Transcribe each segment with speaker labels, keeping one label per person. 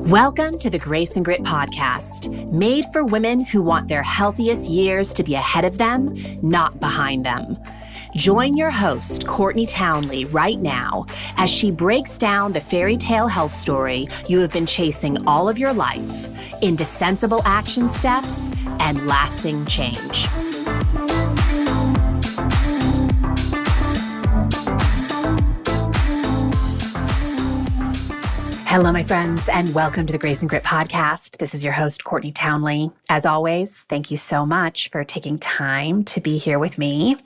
Speaker 1: Welcome to the Grace and Grit podcast, made for women who want their healthiest years to be ahead of them, not behind them. Join your host, Courtney Townley, right now as she breaks down the fairy tale health story you have been chasing all of your life into sensible action steps and lasting change. Hello, my friends, and welcome to the Grace and Grit podcast. This is your host, Courtney Townley. As always, thank you so much for taking time to be here with me.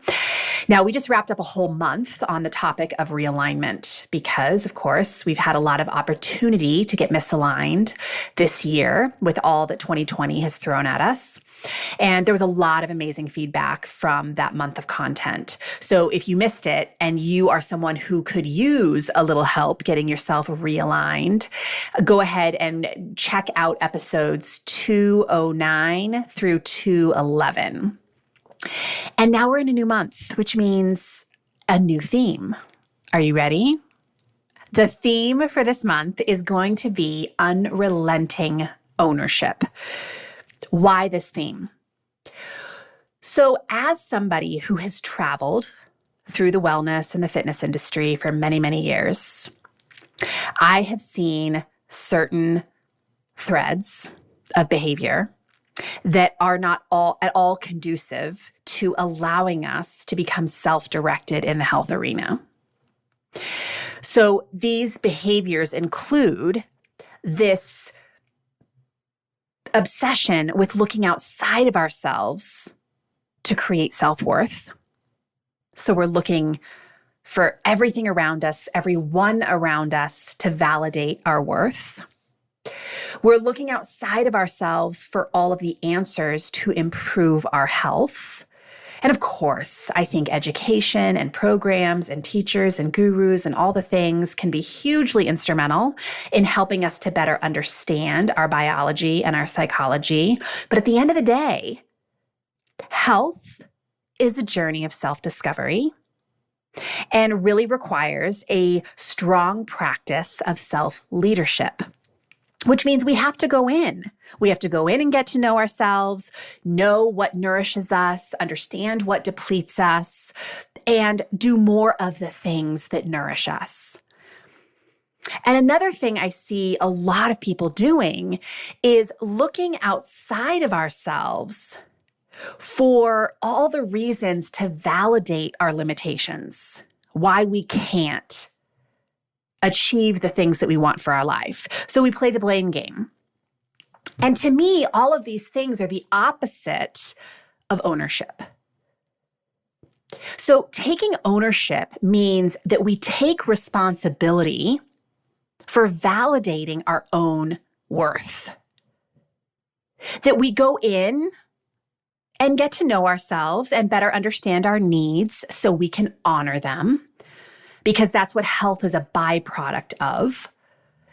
Speaker 1: Now, we just wrapped up a whole month on the topic of realignment because, of course, we've had a lot of opportunity to get misaligned this year with all that 2020 has thrown at us. And there was a lot of amazing feedback from that month of content. So if you missed it and you are someone who could use a little help getting yourself realigned, go ahead and check out episodes 209 through 211. And now we're in a new month, which means a new theme. Are you ready? The theme for this month is going to be unrelenting ownership. Why this theme? So, as somebody who has traveled through the wellness and the fitness industry for many, many years, I have seen certain threads of behavior that are not at all conducive to allowing us to become self-directed in the health arena. So these behaviors include this obsession with looking outside of ourselves to create self-worth. So we're looking for everything around us, everyone around us to validate our worth. We're looking outside of ourselves for all of the answers to improve our health. And of course, I think education and programs and teachers and gurus and all the things can be hugely instrumental in helping us to better understand our biology and our psychology. But at the end of the day, health is a journey of self-discovery and really requires a strong practice of self-leadership. Which means we have to go in. We have to go in and get to know ourselves, know what nourishes us, understand what depletes us, and do more of the things that nourish us. And another thing I see a lot of people doing is looking outside of ourselves for all the reasons to validate our limitations, why we can't achieve the things that we want for our life. So we play the blame game. And to me, all of these things are the opposite of ownership. So taking ownership means that we take responsibility for validating our own worth. That we go in and get to know ourselves and better understand our needs so we can honor them. Because that's what health is a byproduct of.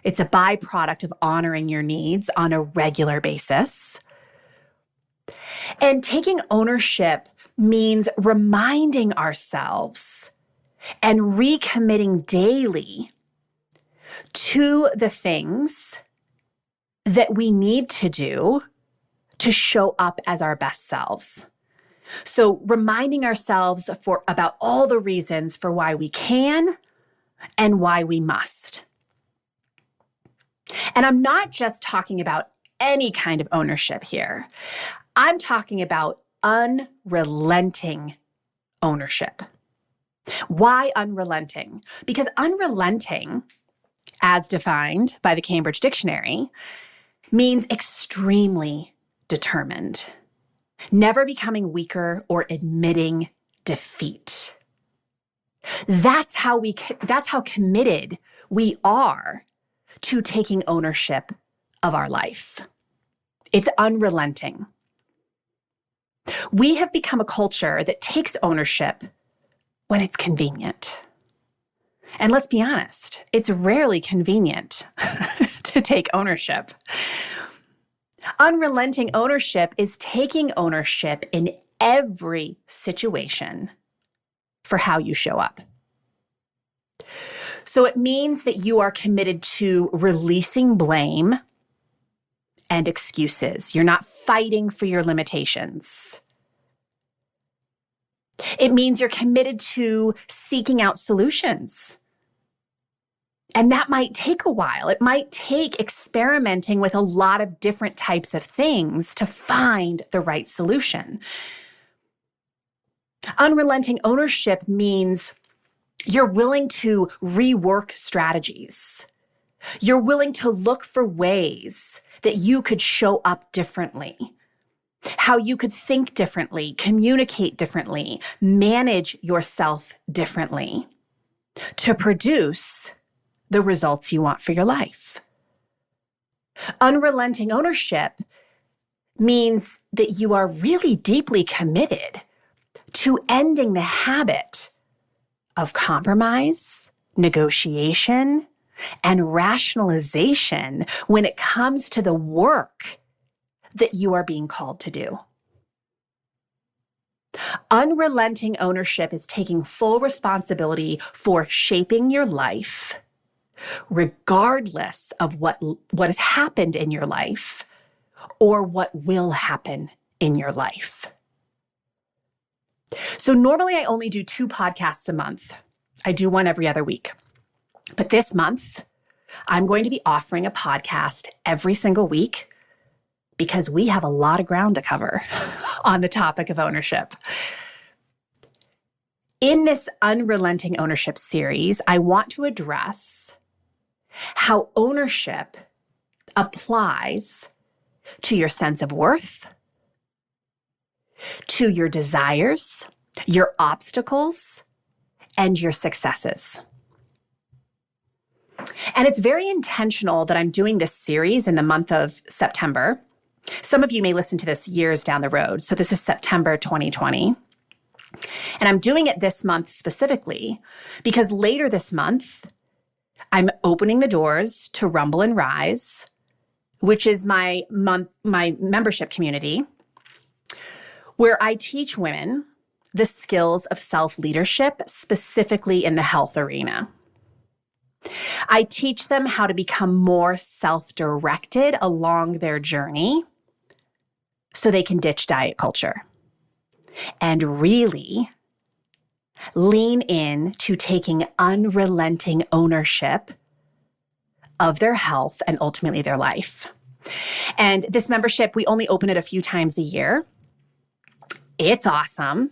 Speaker 1: It's a byproduct of honoring your needs on a regular basis. And taking ownership means reminding ourselves and recommitting daily to the things that we need to do to show up as our best selves. So reminding ourselves about all the reasons for why we can and why we must. And I'm not just talking about any kind of ownership here. I'm talking about unrelenting ownership. Why unrelenting? Because unrelenting, as defined by the Cambridge Dictionary, means extremely determined. Never becoming weaker or admitting defeat. That's how committed we are to taking ownership of our life. It's unrelenting. We have become a culture that takes ownership when it's convenient. And let's be honest, it's rarely convenient to take ownership. Unrelenting ownership is taking ownership in every situation for how you show up. So it means that you are committed to releasing blame and excuses. You're not fighting for your limitations. It means you're committed to seeking out solutions. And that might take a while. It might take experimenting with a lot of different types of things to find the right solution. Unrelenting ownership means you're willing to rework strategies. You're willing to look for ways that you could show up differently, how you could think differently, communicate differently, manage yourself differently to produce the results you want for your life. Unrelenting ownership means that you are really deeply committed to ending the habit of compromise, negotiation, and rationalization when it comes to the work that you are being called to do. Unrelenting ownership is taking full responsibility for shaping your life, regardless of what has happened in your life or what will happen in your life. So normally I only do 2 podcasts a month. I do one every other week. But this month, I'm going to be offering a podcast every single week because we have a lot of ground to cover on the topic of ownership. In this Unrelenting Ownership series, I want to address how ownership applies to your sense of worth, to your desires, your obstacles, and your successes. And it's very intentional that I'm doing this series in the month of September. Some of you may listen to this years down the road. So this is September 2020. And I'm doing it this month specifically because later this month, I'm opening the doors to Rumble and Rise, which is my membership community, where I teach women the skills of self-leadership, specifically in the health arena. I teach them how to become more self-directed along their journey so they can ditch diet culture and really lean in to taking unrelenting ownership of their health and ultimately their life. And this membership, we only open it a few times a year. It's awesome.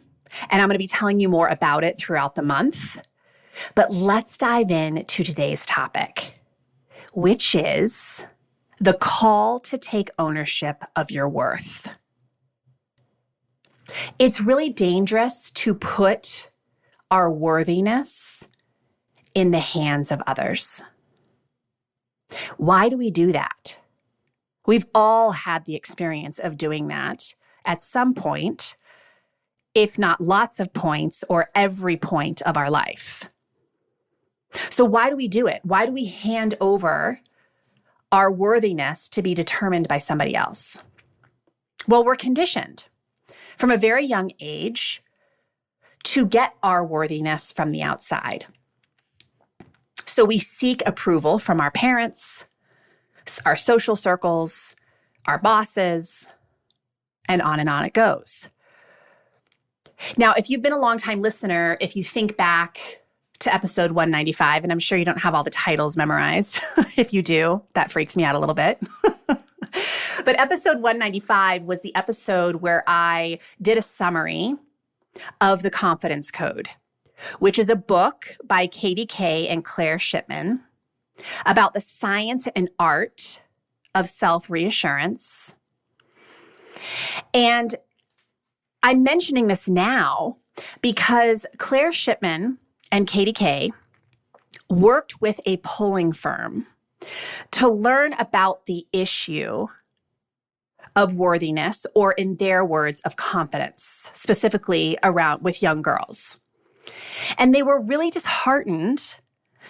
Speaker 1: And I'm going to be telling you more about it throughout the month. But let's dive into today's topic, which is the call to take ownership of your worth. It's really dangerous to put our worthiness in the hands of others. Why do we do that? We've all had the experience of doing that at some point, if not lots of points or every point of our life. So why do we do it? Why do we hand over our worthiness to be determined by somebody else? Well, we're conditioned from a very young age to get our worthiness from the outside. So we seek approval from our parents, our social circles, our bosses, and on it goes. Now, if you've been a long-time listener, if you think back to episode 195, and I'm sure you don't have all the titles memorized. If you do, that freaks me out a little bit. But episode 195 was the episode where I did a summary of The Confidence Code, which is a book by Katie Kay and Claire Shipman about the science and art of self-reassurance. And I'm mentioning this now because Claire Shipman and Katie Kay worked with a polling firm to learn about the issue of worthiness, or in their words, of confidence, specifically around with young girls. And they were really disheartened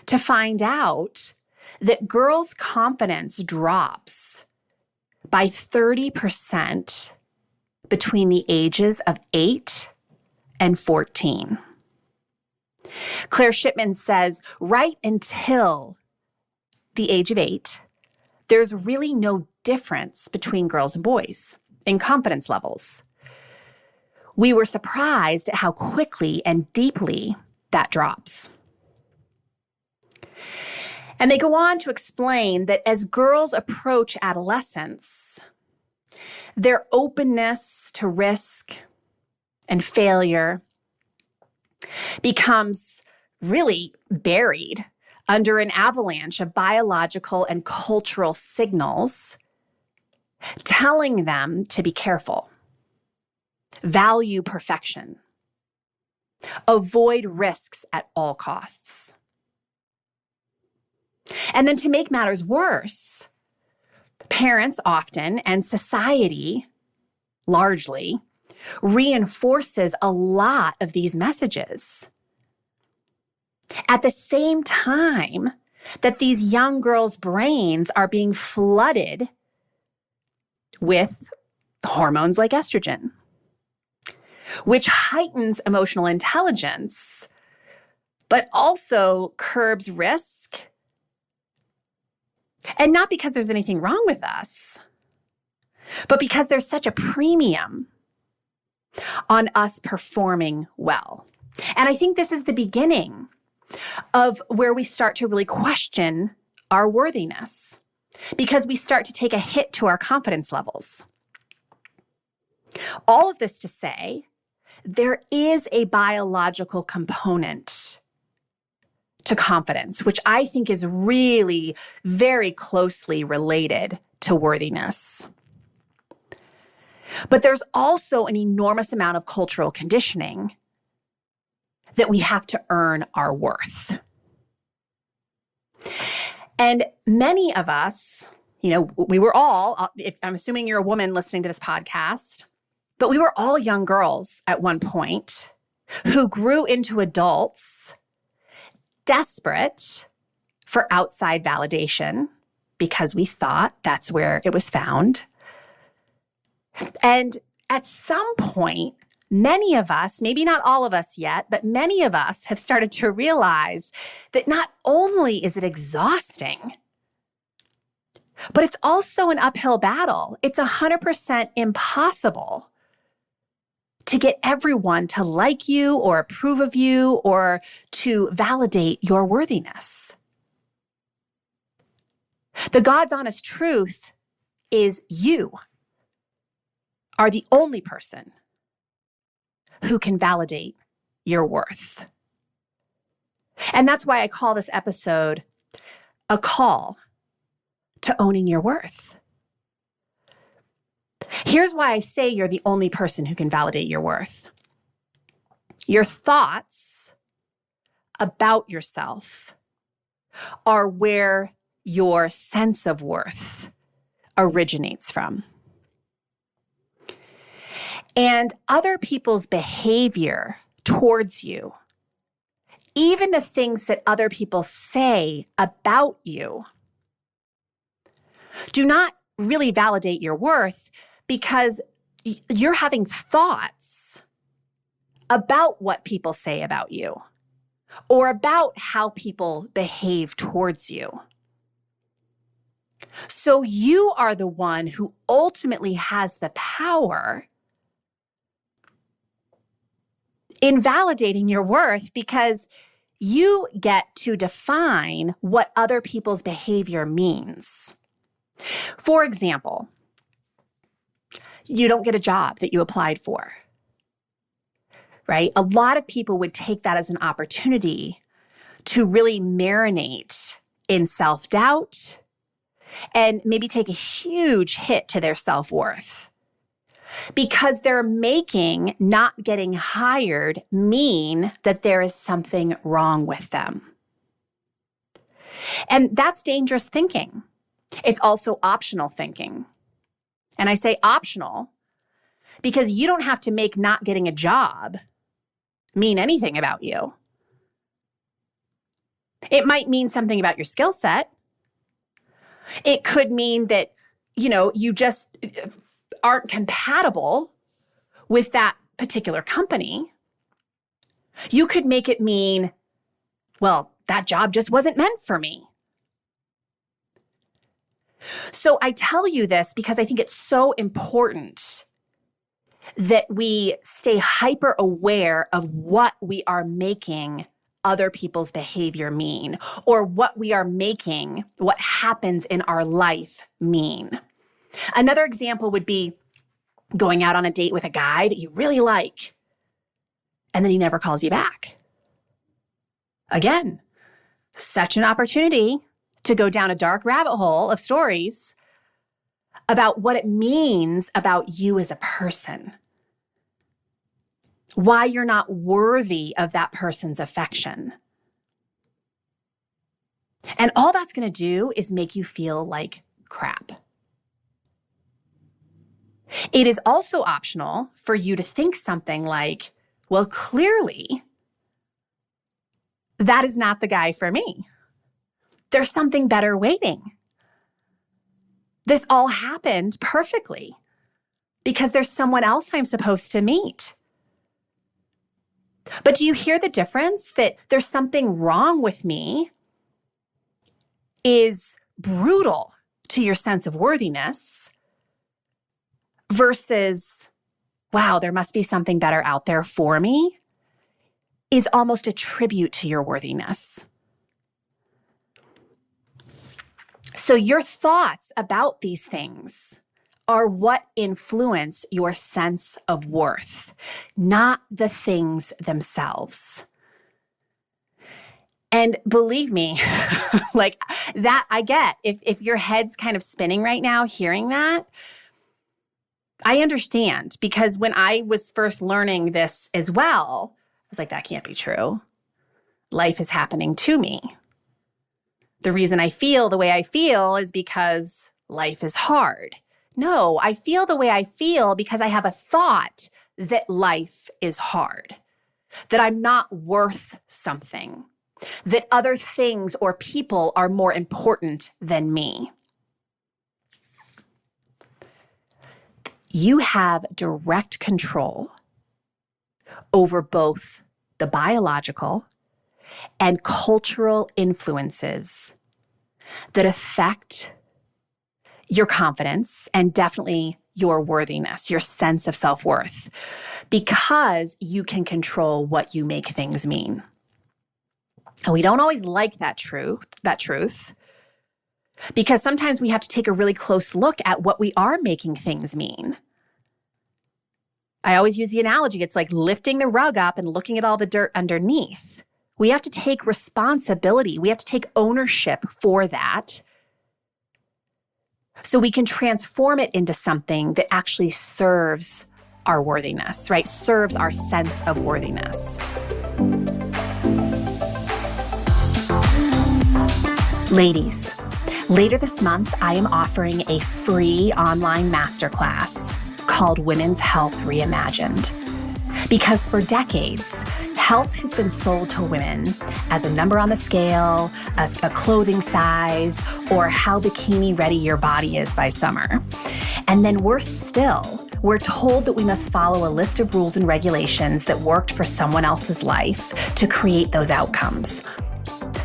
Speaker 1: to find out that girls' confidence drops by 30% between the ages of 8 and 14. Claire Shipman says, right until the age of 8, there's really no difference between girls and boys in confidence levels. We were surprised at how quickly and deeply that drops. And they go on to explain that as girls approach adolescence, their openness to risk and failure becomes really buried under an avalanche of biological and cultural signals telling them to be careful, value perfection, avoid risks at all costs. And then to make matters worse, parents often, and society largely, reinforces a lot of these messages. At the same time that these young girls' brains are being flooded with hormones like estrogen, which heightens emotional intelligence, but also curbs risk. And not because there's anything wrong with us, but because there's such a premium on us performing well. And I think this is the beginning of where we start to really question our worthiness, because we start to take a hit to our confidence levels. All of this to say, there is a biological component to confidence, which I think is really very closely related to worthiness. But there's also an enormous amount of cultural conditioning that we have to earn our worth. And many of us, we were all, I'm assuming you're a woman listening to this podcast, but we were all young girls at one point who grew into adults desperate for outside validation because we thought that's where it was found. And at some point, many of us, maybe not all of us yet, but many of us have started to realize that not only is it exhausting, but it's also an uphill battle. It's 100% impossible to get everyone to like you or approve of you or to validate your worthiness. The God's honest truth is you are the only person who can validate your worth. And that's why I call this episode a call to owning your worth. Here's why I say you're the only person who can validate your worth. Your thoughts about yourself are where your sense of worth originates from. And other people's behavior towards you, even the things that other people say about you, do not really validate your worth because you're having thoughts about what people say about you or about how people behave towards you. So you are the one who ultimately has the power in validating your worth because you get to define what other people's behavior means. For example, you don't get a job that you applied for, right? A lot of people would take that as an opportunity to really marinate in self-doubt and maybe take a huge hit to their self-worth because they're making not getting hired mean that there is something wrong with them. And that's dangerous thinking. It's also optional thinking. And I say optional because you don't have to make not getting a job mean anything about you. It might mean something about your skill set. It could mean that, you just aren't compatible with that particular company. You could make it mean, well, that job just wasn't meant for me. So I tell you this because I think it's so important that we stay hyper aware of what we are making other people's behavior mean, or what we are making what happens in our life mean. Another example would be going out on a date with a guy that you really like, and then he never calls you back. Again, such an opportunity to go down a dark rabbit hole of stories about what it means about you as a person, why you're not worthy of that person's affection. And all that's going to do is make you feel like crap. It is also optional for you to think something like, well, clearly, that is not the guy for me. There's something better waiting. This all happened perfectly because there's someone else I'm supposed to meet. But do you hear the difference? That there's something wrong with me is brutal to your sense of worthiness versus, wow, there must be something better out there for me, is almost a tribute to your worthiness. So your thoughts about these things are what influence your sense of worth, not the things themselves. And believe me, like that, I get, if your head's kind of spinning right now, hearing that, I understand, because when I was first learning this as well, I was like, that can't be true. Life is happening to me. The reason I feel the way I feel is because life is hard. No, I feel the way I feel because I have a thought that life is hard, that I'm not worth something, that other things or people are more important than me. You have direct control over both the biological and cultural influences that affect your confidence and definitely your worthiness, your sense of self-worth, because you can control what you make things mean. And we don't always like that truth, because sometimes we have to take a really close look at what we are making things mean. I always use the analogy, it's like lifting the rug up and looking at all the dirt underneath. We have to take responsibility. We have to take ownership for that so we can transform it into something that actually serves our worthiness, right? Serves our sense of worthiness. Ladies, later this month, I am offering a free online masterclass called Women's Health Reimagined. Because for decades, health has been sold to women as a number on the scale, as a clothing size, or how bikini ready your body is by summer. And then we're told that we must follow a list of rules and regulations that worked for someone else's life to create those outcomes.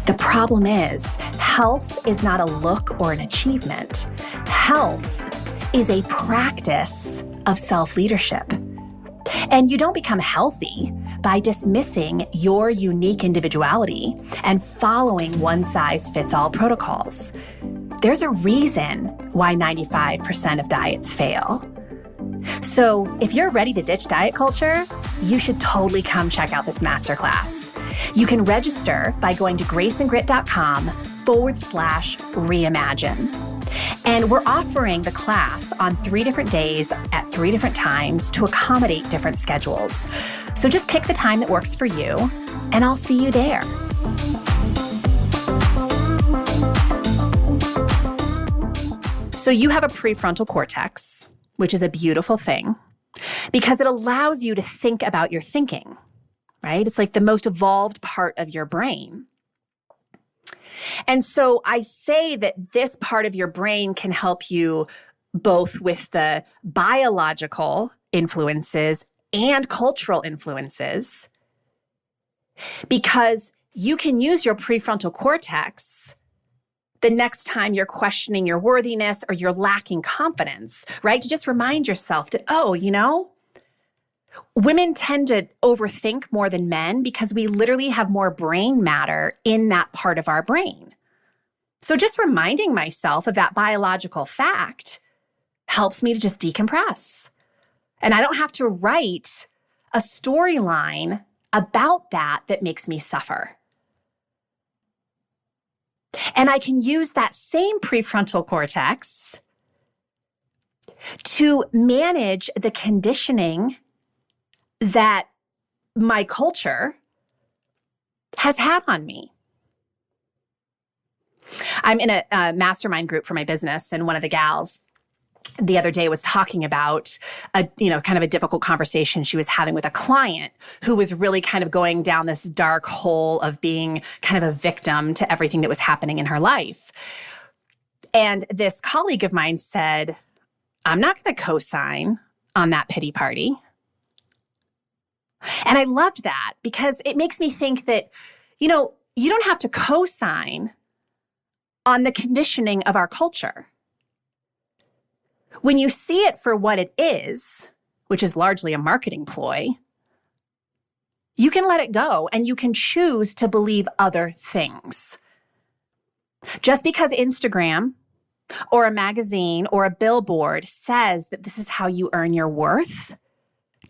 Speaker 1: The problem is, health is not a look or an achievement. Health is a practice of self-leadership. And you don't become healthy by dismissing your unique individuality and following one-size-fits-all protocols. There's a reason why 95% of diets fail. So if you're ready to ditch diet culture, you should totally come check out this masterclass. You can register by going to graceandgrit.com/reimagine. And we're offering the class on 3 different days at 3 different times to accommodate different schedules. So just pick the time that works for you, and I'll see you there. So you have a prefrontal cortex, which is a beautiful thing because it allows you to think about your thinking, right? It's like the most evolved part of your brain. And so I say that this part of your brain can help you both with the biological influences and cultural influences, because you can use your prefrontal cortex the next time you're questioning your worthiness or you're lacking confidence, right? To just remind yourself that, oh, women tend to overthink more than men because we literally have more brain matter in that part of our brain. So just reminding myself of that biological fact helps me to just decompress. And I don't have to write a storyline about that makes me suffer. And I can use that same prefrontal cortex to manage the conditioning that my culture has had on me. I'm in a mastermind group for my business, and one of the gals the other day was talking about kind of a difficult conversation she was having with a client who was really kind of going down this dark hole of being kind of a victim to everything that was happening in her life. And this colleague of mine said, I'm not going to co-sign on that pity party. And I loved that because it makes me think that, you don't have to co-sign on the conditioning of our culture. When you see it for what it is, which is largely a marketing ploy, you can let it go and you can choose to believe other things. Just because Instagram or a magazine or a billboard says that this is how you earn your worth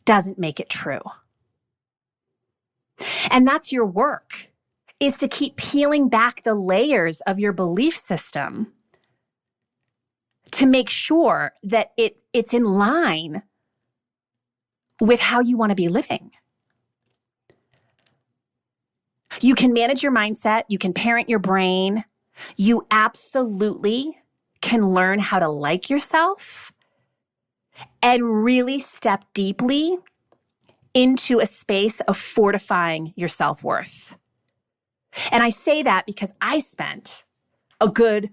Speaker 1: doesn't make it true. And that's your work, is to keep peeling back the layers of your belief system to make sure that it's in line with how you want to be living. You can manage your mindset. You can parent your brain. You absolutely can learn how to like yourself and really step deeply into a space of fortifying your self-worth. And I say that because I spent a good,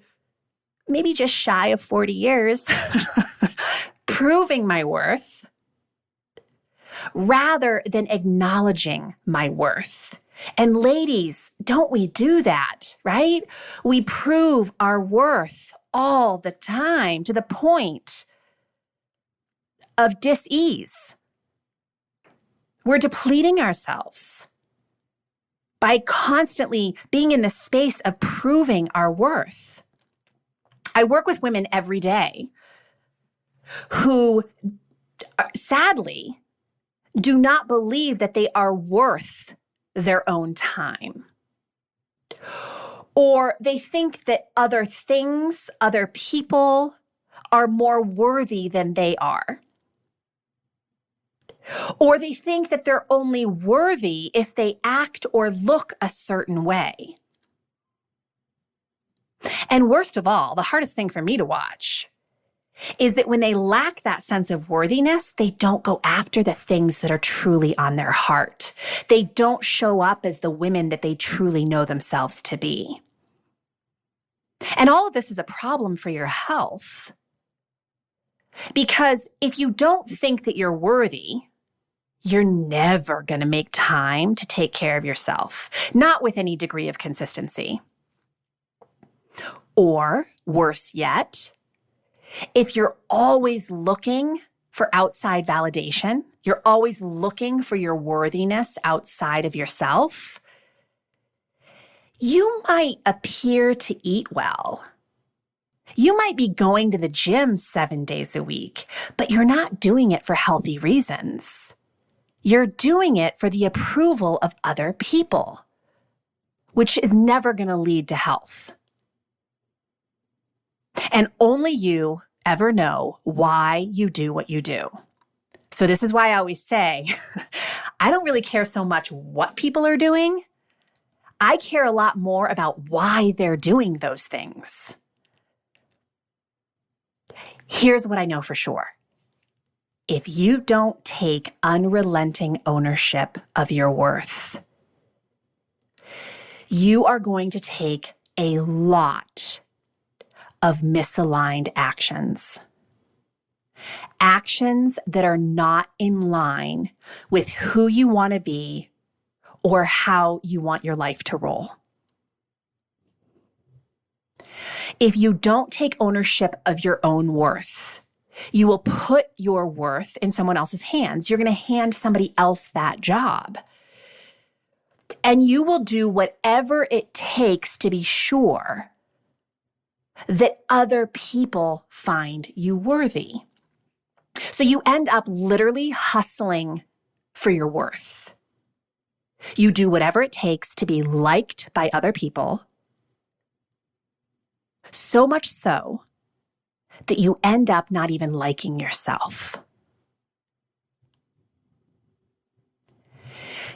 Speaker 1: maybe just shy of 40 years proving my worth rather than acknowledging my worth. And ladies, don't we do that, right? We prove our worth all the time to the point of dis-ease. We're depleting ourselves by constantly being in the space of proving our worth. I work with women every day who sadly do not believe that they are worth their own time. Or they think that other things, other people are more worthy than they are. Or they think that they're only worthy if they act or look a certain way. And worst of all, the hardest thing for me to watch is that when they lack that sense of worthiness, they don't go after the things that are truly on their heart. They don't show up as the women that they truly know themselves to be. And all of this is a problem for your health. Because if you don't think that you're worthy, you're never going to make time to take care of yourself, not with any degree of consistency. Or worse yet, if you're always looking for outside validation, you're always looking for your worthiness outside of yourself, you might appear to eat well. You might be going to the gym 7 days a week, but you're not doing it for healthy reasons. You're doing it for the approval of other people, which is never going to lead to health. And only you ever know why you do what you do. So this is why I always say, I don't really care so much what people are doing. I care a lot more about why they're doing those things. Here's what I know for sure. If you don't take unrelenting ownership of your worth, you are going to take a lot of misaligned actions. Actions that are not in line with who you want to be or how you want your life to roll. If you don't take ownership of your own worth, you will put your worth in someone else's hands. You're going to hand somebody else that job. And you will do whatever it takes to be sure that other people find you worthy. So you end up literally hustling for your worth. You do whatever it takes to be liked by other people, so much so that you end up not even liking yourself.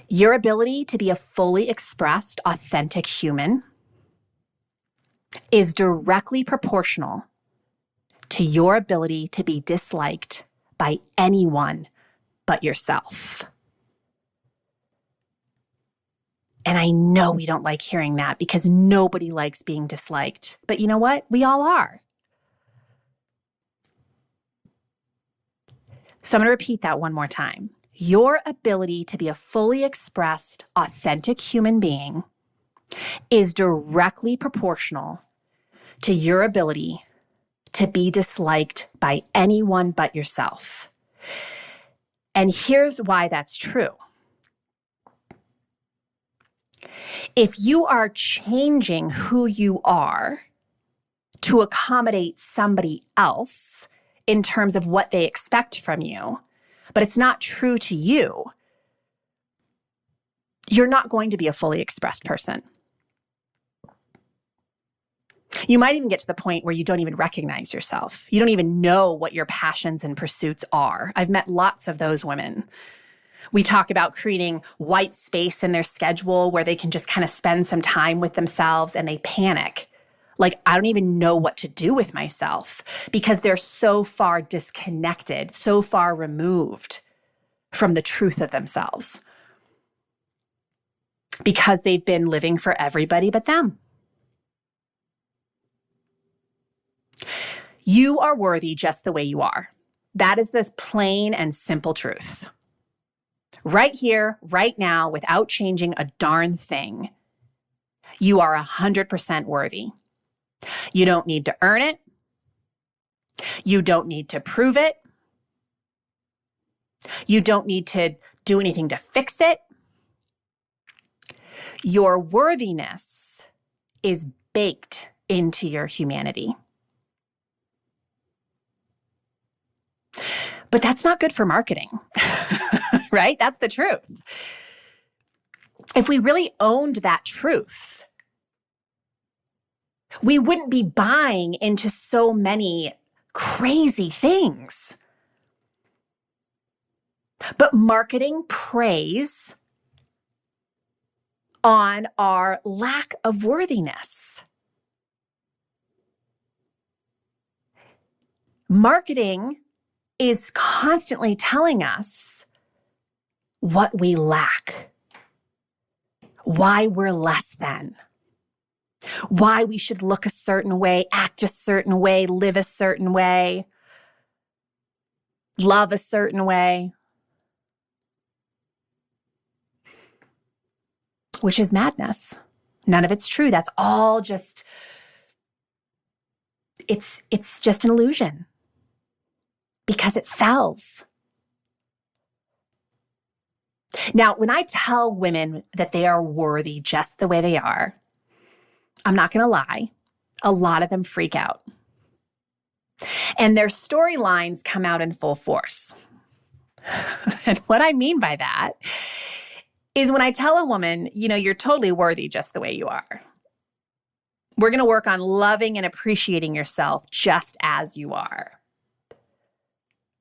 Speaker 1: Your ability to be a fully expressed, authentic human is directly proportional to your ability to be disliked by anyone but yourself. And I know we don't like hearing that because nobody likes being disliked. But you know what? We all are. So I'm going to repeat that one more time. Your ability to be a fully expressed, authentic human being is directly proportional to your ability to be disliked by anyone but yourself. And here's why that's true. If you are changing who you are to accommodate somebody else in terms of what they expect from you, but it's not true to you, you're not going to be a fully expressed person. You might even get to the point where you don't even recognize yourself. You don't even know what your passions and pursuits are. I've met lots of those women. We talk about creating white space in their schedule where they can just kind of spend some time with themselves and they panic. Like, I don't even know what to do with myself because they're so far disconnected, so far removed from the truth of themselves because they've been living for everybody but them. You are worthy just the way you are. That is the plain and simple truth. Right here, right now, without changing a darn thing, you are 100% worthy. You don't need to earn it. You don't need to prove it. You don't need to do anything to fix it. Your worthiness is baked into your humanity. But that's not good for marketing, right? That's the truth. If we really owned that truth, we wouldn't be buying into so many crazy things. But marketing preys on our lack of worthiness. Marketing is constantly telling us what we lack, why we're less than, why we should look a certain way, act a certain way, live a certain way, love a certain way, which is madness. None of it's true. That's all just, it's just an illusion because it sells. Now, when I tell women that they are worthy just the way they are, I'm not going to lie, a lot of them freak out. And their storylines come out in full force. And what I mean by that is when I tell a woman, you know, you're totally worthy just the way you are. We're going to work on loving and appreciating yourself just as you are.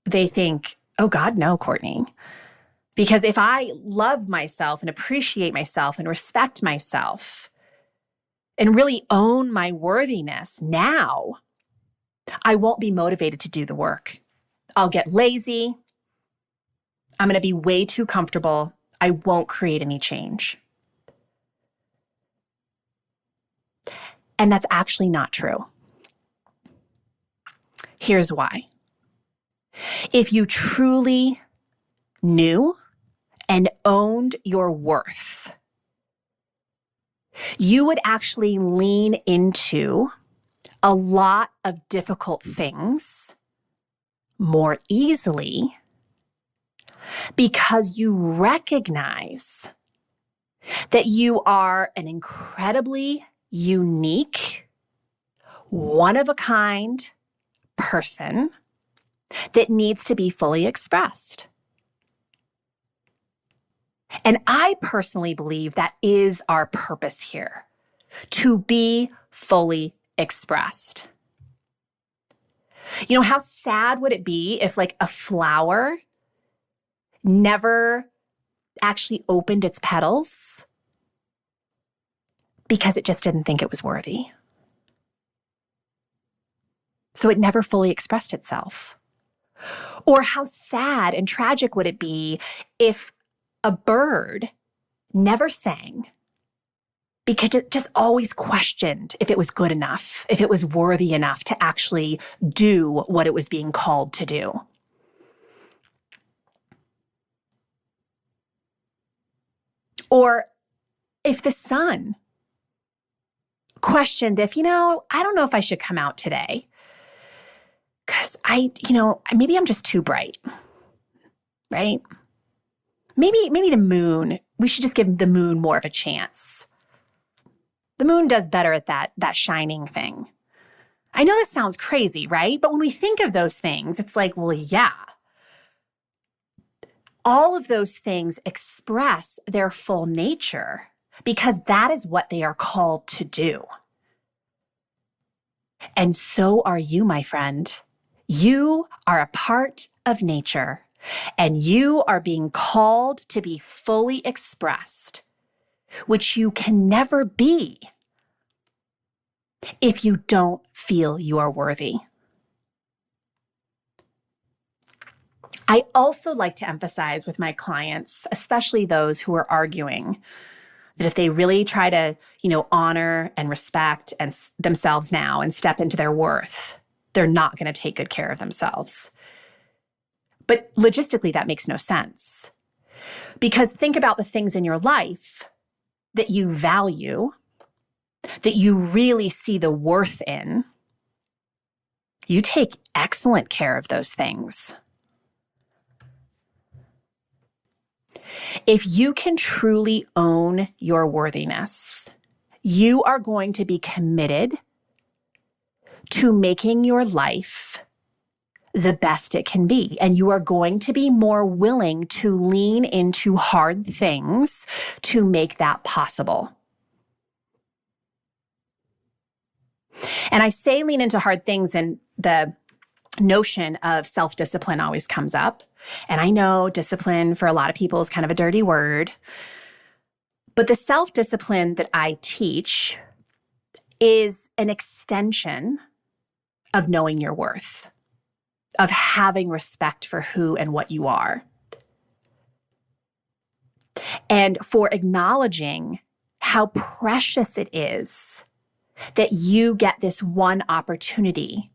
Speaker 1: They think, oh God, no, Courtney. Because if I love myself and appreciate myself and respect myself and really own my worthiness now, I won't be motivated to do the work. I'll get lazy. I'm going to be way too comfortable. I won't create any change. And that's actually not true. Here's why. If you truly knew and owned your worth, you would actually lean into a lot of difficult things more easily because you recognize that you are an incredibly unique, one-of-a-kind person that needs to be fully expressed. And I personally believe that is our purpose here, to be fully expressed. You know, how sad would it be if like a flower never actually opened its petals because it just didn't think it was worthy? So it never fully expressed itself. Or how sad and tragic would it be if a bird never sang because it just always questioned if it was good enough, if it was worthy enough to actually do what it was being called to do? Or if the sun questioned if, I don't know if I should come out today because maybe I'm just too bright, right? Maybe the moon, we should just give the moon more of a chance. The moon does better at that shining thing. I know this sounds crazy, right? But when we think of those things, it's like, well, yeah. All of those things express their full nature because that is what they are called to do. And so are you, my friend. You are a part of nature, and you are being called to be fully expressed, which you can never be if you don't feel you are worthy. I also like to emphasize with my clients, especially those who are arguing, that if they really try to, honor and respect themselves now and step into their worth, they're not going to take good care of themselves. But logistically, that makes no sense. Because think about the things in your life that you value, that you really see the worth in. You take excellent care of those things. If you can truly own your worthiness, you are going to be committed to making your life the best it can be. And you are going to be more willing to lean into hard things to make that possible. And I say lean into hard things, and the notion of self-discipline always comes up. And I know discipline for a lot of people is kind of a dirty word. But the self-discipline that I teach is an extension of knowing your worth, of having respect for who and what you are, and for acknowledging how precious it is that you get this one opportunity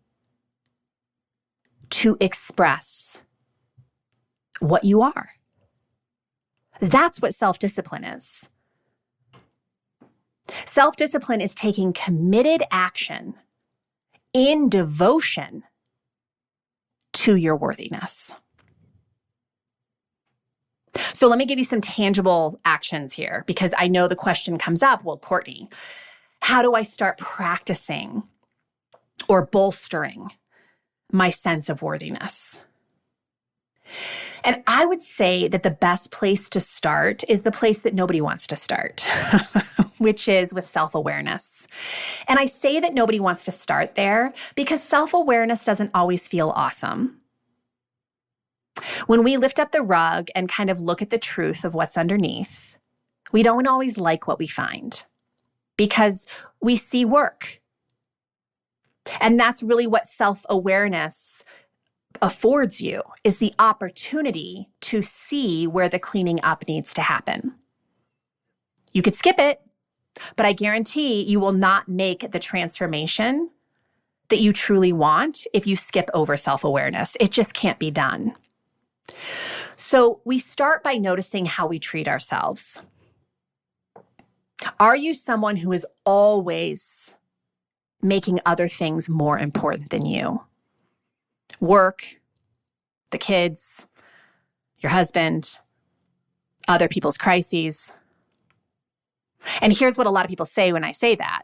Speaker 1: to express what you are. That's what self-discipline is. Self-discipline is taking committed action in devotion to your worthiness. So let me give you some tangible actions here, because I know the question comes up, well, Courtney, how do I start practicing or bolstering my sense of worthiness? And I would say that the best place to start is the place that nobody wants to start, which is with self-awareness. And I say that nobody wants to start there because self-awareness doesn't always feel awesome. When we lift up the rug and kind of look at the truth of what's underneath, we don't always like what we find because we see work. And that's really what self-awareness affords you, is the opportunity to see where the cleaning up needs to happen. You could skip it, but I guarantee you will not make the transformation that you truly want if you skip over self-awareness. It just can't be done. So we start by noticing how we treat ourselves. Are you someone who is always making other things more important than you. Work, the kids, your husband, other people's crises. And here's what a lot of people say when I say that.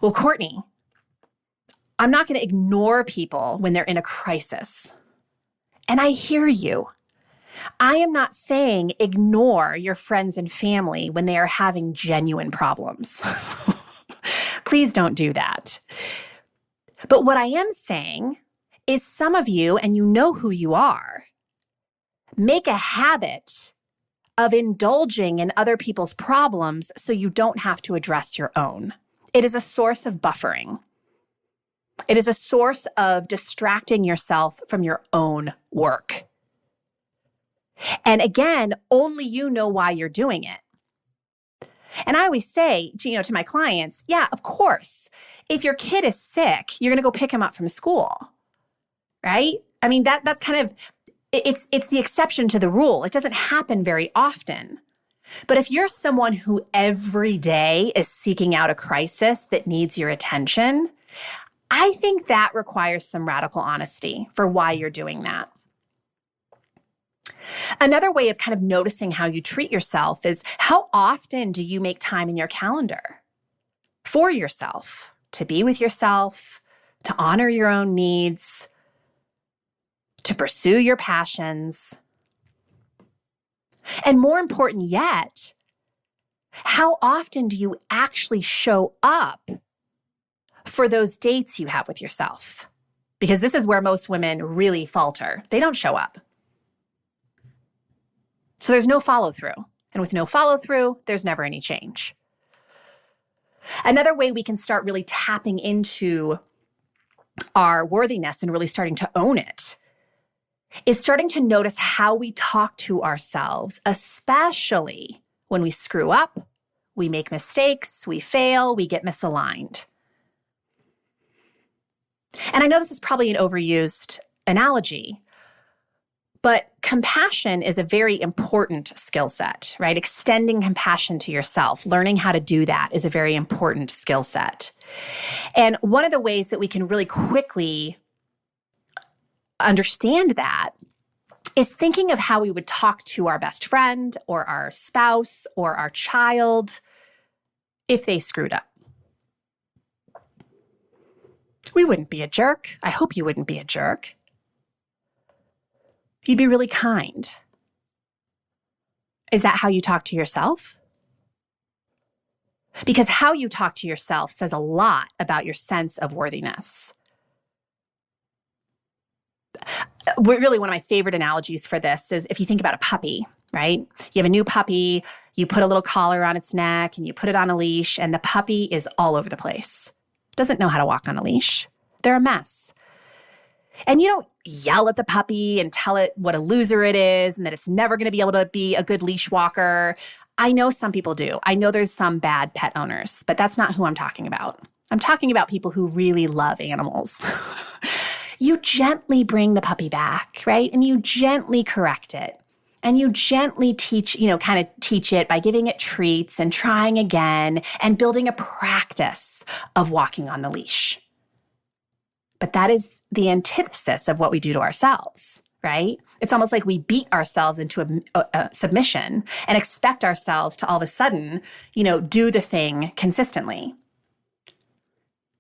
Speaker 1: Well, Courtney, I'm not going to ignore people when they're in a crisis. And I hear you. I am not saying ignore your friends and family when they are having genuine problems. Please don't do that. But what I am saying is some of you, and you know who you are, make a habit of indulging in other people's problems so you don't have to address your own. It is a source of buffering. It is a source of distracting yourself from your own work. And again, only you know why you're doing it. And I always say to my clients, yeah, of course, if your kid is sick, you're going to go pick him up from school, right? I mean, that's kind of, it's the exception to the rule. It doesn't happen very often. But if you're someone who every day is seeking out a crisis that needs your attention, I think that requires some radical honesty for why you're doing that. Another way of kind of noticing how you treat yourself is how often do you make time in your calendar for yourself, to be with yourself, to honor your own needs, to pursue your passions. And more important yet, how often do you actually show up for those dates you have with yourself? Because this is where most women really falter. They don't show up. So there's no follow-through. And with no follow-through, there's never any change. Another way we can start really tapping into our worthiness and really starting to own it is starting to notice how we talk to ourselves, especially when we screw up, we make mistakes, we fail, we get misaligned. And I know this is probably an overused analogy, but compassion is a very important skill set, right? Extending compassion to yourself, learning how to do that is a very important skill set. And one of the ways that we can really quickly understand that is thinking of how we would talk to our best friend or our spouse or our child if they screwed up. We wouldn't be a jerk. I hope you wouldn't be a jerk. You'd be really kind. Is that how you talk to yourself? Because how you talk to yourself says a lot about your sense of worthiness. Really, one of my favorite analogies for this is if you think about a puppy, right? You have a new puppy, you put a little collar on its neck and you put it on a leash, and the puppy is all over the place. Doesn't know how to walk on a leash. They're a mess. And you don't yell at the puppy and tell it what a loser it is and that it's never going to be able to be a good leash walker. I know some people do. I know there's some bad pet owners, but that's not who I'm talking about. I'm talking about people who really love animals. You gently bring the puppy back, right? And you gently correct it. And you gently teach it by giving it treats and trying again and building a practice of walking on the leash. But that is the antithesis of what we do to ourselves, right? It's almost like we beat ourselves into a submission and expect ourselves to all of a sudden, do the thing consistently.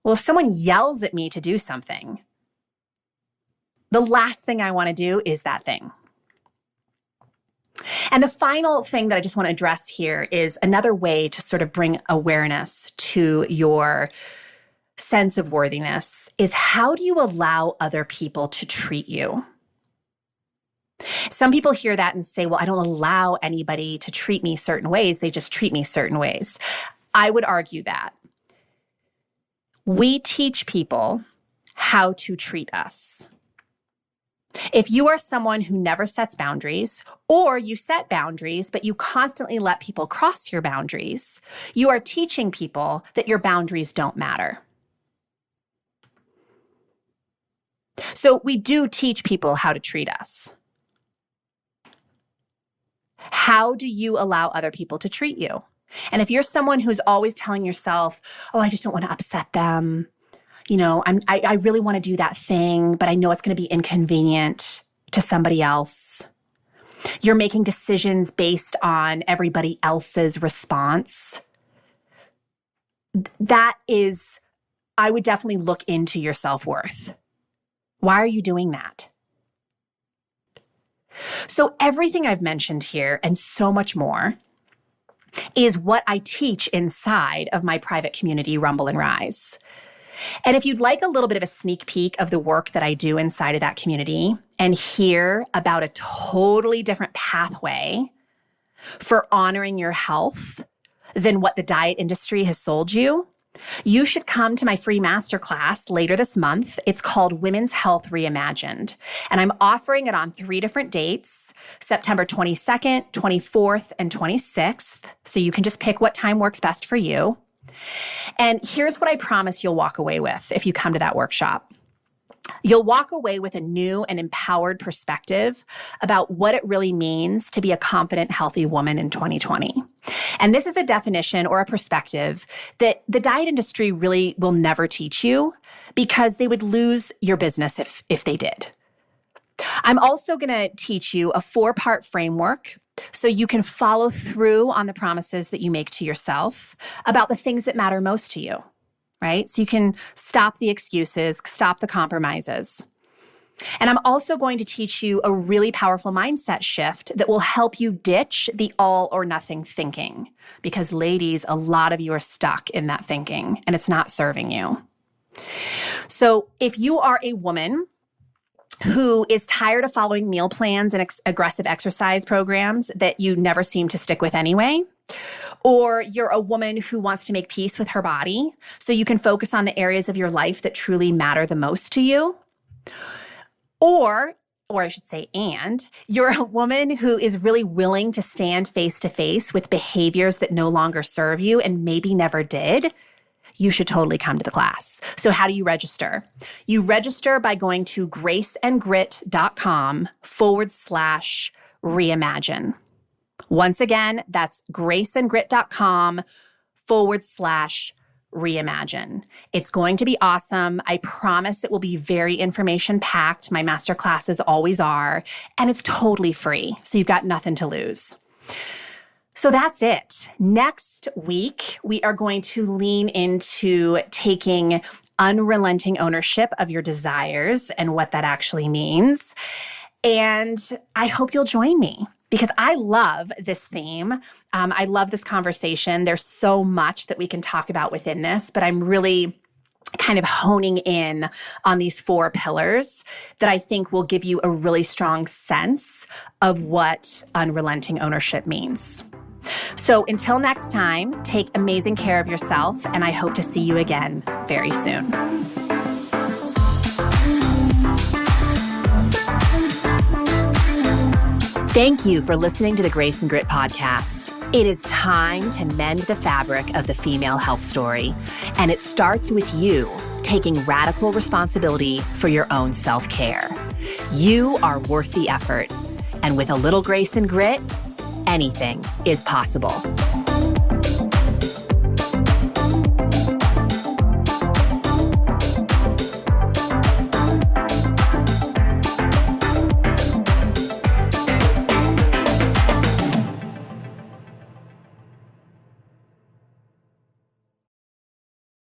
Speaker 1: Well, if someone yells at me to do something, the last thing I want to do is that thing. And the final thing that I just want to address here is another way to sort of bring awareness to your sense of worthiness is how do you allow other people to treat you? Some people hear that and say, well, I don't allow anybody to treat me certain ways. They just treat me certain ways. I would argue that we teach people how to treat us. If you are someone who never sets boundaries, or you set boundaries, but you constantly let people cross your boundaries, you are teaching people that your boundaries don't matter. So we do teach people how to treat us. How do you allow other people to treat you? And if you're someone who's always telling yourself, oh, I just don't want to upset them, I really want to do that thing, but I know it's going to be inconvenient to somebody else. You're making decisions based on everybody else's response. I would definitely look into your self-worth. Why are you doing that? So everything I've mentioned here and so much more is what I teach inside of my private community, Rumble and Rise. And if you'd like a little bit of a sneak peek of the work that I do inside of that community and hear about a totally different pathway for honoring your health than what the diet industry has sold you, you should come to my free masterclass later this month. It's called Women's Health Reimagined. And I'm offering it on 3 different dates, September 22nd, 24th, and 26th. So you can just pick what time works best for you. And here's what I promise you'll walk away with if you come to that workshop. You'll walk away with a new and empowered perspective about what it really means to be a confident, healthy woman in 2020. And this is a definition or a perspective that the diet industry really will never teach you because they would lose your business if they did. I'm also going to teach you a 4-part framework so you can follow through on the promises that you make to yourself about the things that matter most to you. Right? So you can stop the excuses, stop the compromises. And I'm also going to teach you a really powerful mindset shift that will help you ditch the all or nothing thinking. Because ladies, a lot of you are stuck in that thinking and it's not serving you. So if you are a woman who is tired of following meal plans and aggressive exercise programs that you never seem to stick with anyway, or you're a woman who wants to make peace with her body so you can focus on the areas of your life that truly matter the most to you, or I should say, and you're a woman who is really willing to stand face to face with behaviors that no longer serve you and maybe never did, you should totally come to the class. So how do you register? You register by going to graceandgrit.com/reimagine. Once again, that's graceandgrit.com/reimagine. It's going to be awesome. I promise it will be very information-packed. My masterclasses always are. And it's totally free. So you've got nothing to lose. So that's it. Next week, we are going to lean into taking unrelenting ownership of your desires and what that actually means. And I hope you'll join me because I love this theme. I love this conversation. There's so much that we can talk about within this, but I'm really kind of honing in on these 4 pillars that I think will give you a really strong sense of what unrelenting ownership means. So until next time, take amazing care of yourself, and I hope to see you again very soon. Thank you for listening to the Grace and Grit podcast. It is time to mend the fabric of the female health story, and it starts with you taking radical responsibility for your own self-care. You are worth the effort, and with a little grace and grit, anything is possible.